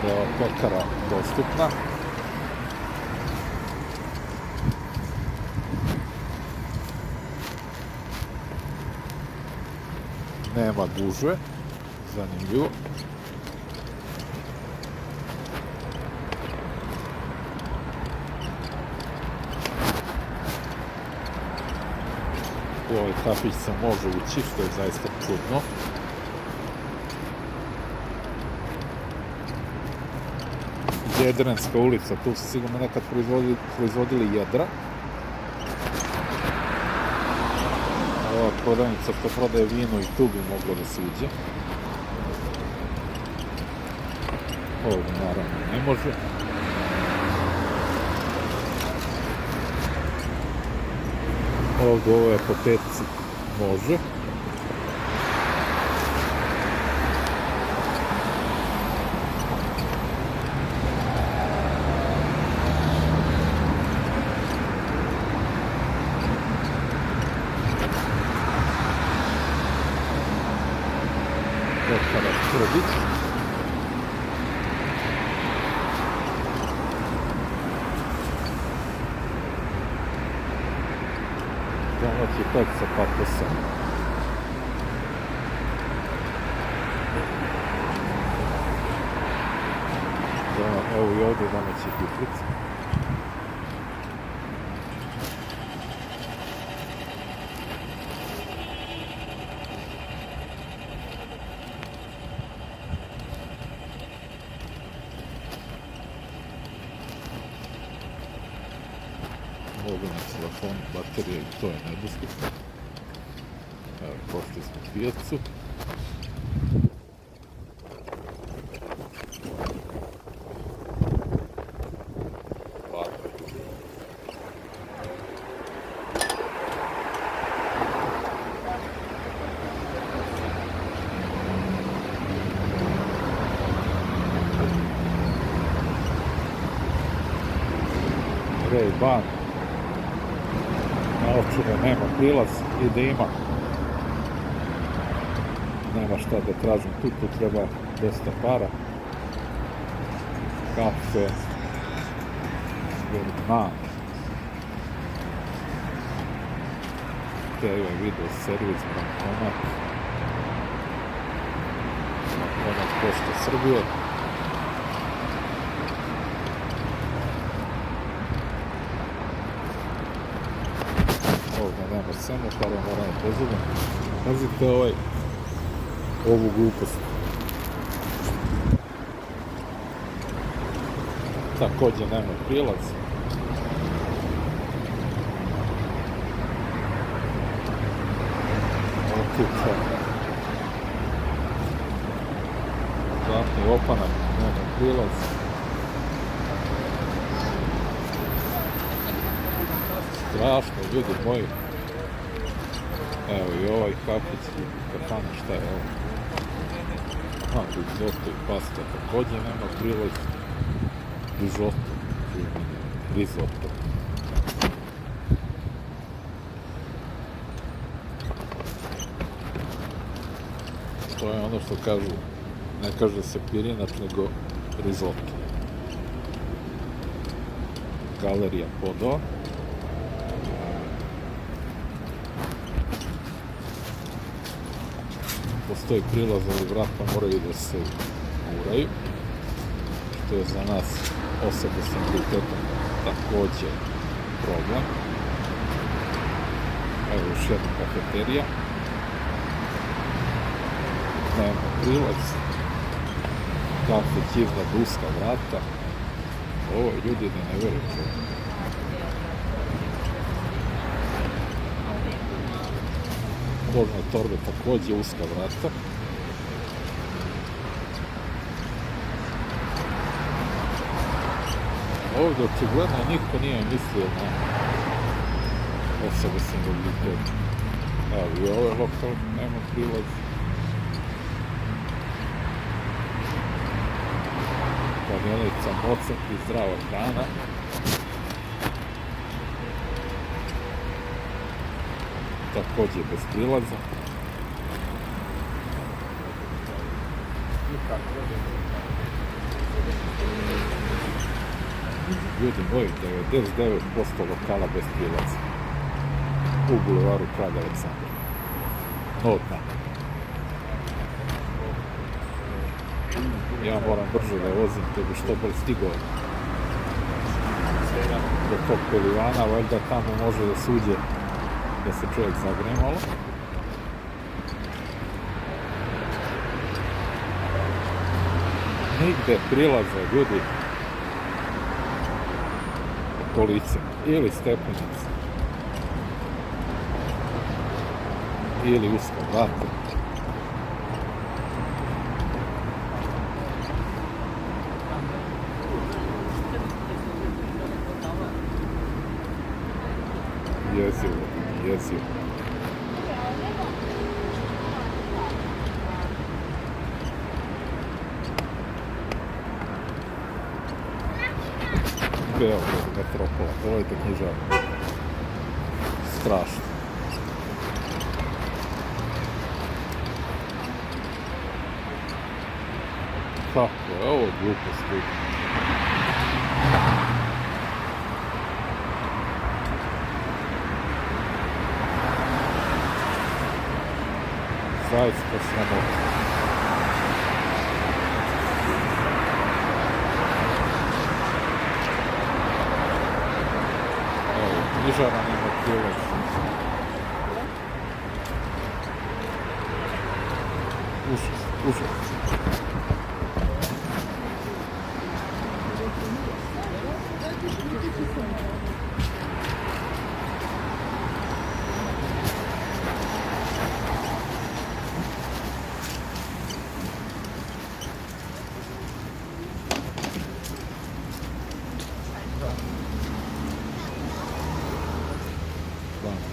da je ova pekara dostupna. Nema gužve, zanimljivo. U ovaj kafić se može ući, što je zaista čudno. Jedrenska ulica, tu su sigurno nekad proizvodili jedra. Ova prodavnica što prodaje vino i tu bi moglo da se uđe. Ovdje naravno ne može. Ovdje u ovoj apoteci može. Doktora Škrbić. Domaći tek sa patosom. Evo i ovdje domaći kiflic. Ovdje na telefonu, baterije, to je nedostupno. Evo, pošli smo pijacu. Ray-Ban. Naočare nema prilaz i da ima. Nema šta da tražim tu treba dosta para. Kafe. Gourmand. TV video servis, bankomat. Bankomat Pošte Srbije. Ovdje nema semafora, moram da pozovem. Pazite ovu glupost. Također nema prilaz. Otica. Zlatni opanak, nema prilaz. Strašno, ljudi moji. Evo i ovaj kafić i kafana, šta je ovo? Aha, risotto i pasta također nema prilaz. Risotto. To je ono što kažu, ne kaže se pirinač, nego risotto. Galerija Podova. Postoji prilaz, ali vrata moraju da se guraju, što je za nas osobe s invaliditetom također problem. Evo još jedna kafeterija. Nema prilaz. Kafe Ćirna Duska vrata. Ovo ljudi da ne verujete. Kožne torbe također uska vrata. Ovdje očigledno niko nije mislio na osobe s invaliditetom. Evo i ovaj lokal nema prilaz. Kamionica Mocek i zdrava hrana. Također bez prilaza. Ljudi moji, 99% lokala bez prilaza. U bulevaru Kralja Aleksandra. Notna. Ja moram brže da vozim, da bi što bolj stigao do tog Pelivana, valjda tamo može da se uđe, da se čovjek zagreje malo. Nigde prilaze, ljudi, policija ili stepenice ili uska vrata. Jezivo. Beograd, metropola, pogledajte knjižarnu. Strašno. Kako je ovo glupost, ljudi. Zaista sramota. Evo, knjižara nema prilaz. Užas.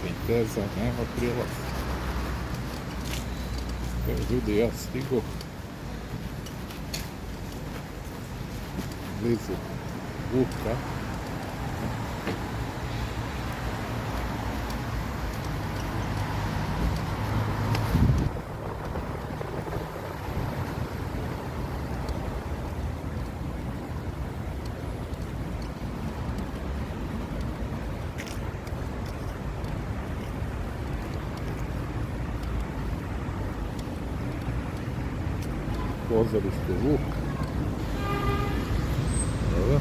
Vinteza, nema prilaz. Evo ljudi, ja stigu blizu Vuka. Pozorište Vuk. Evo.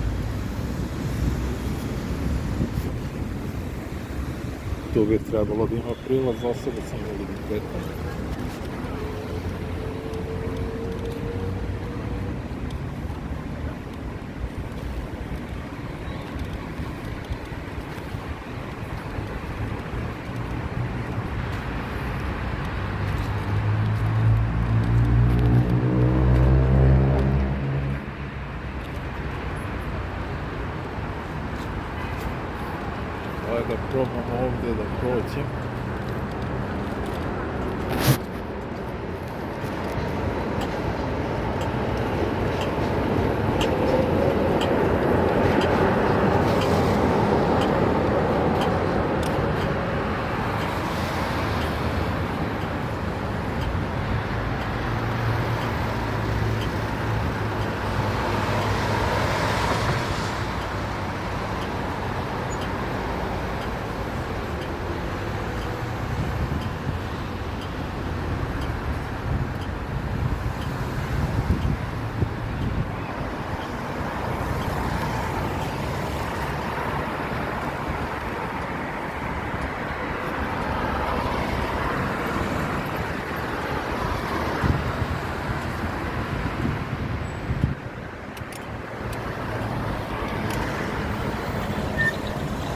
Tu bi trebalo da ima prilaz osoba sa invaliditetom. Da probamo ovdje da prođem.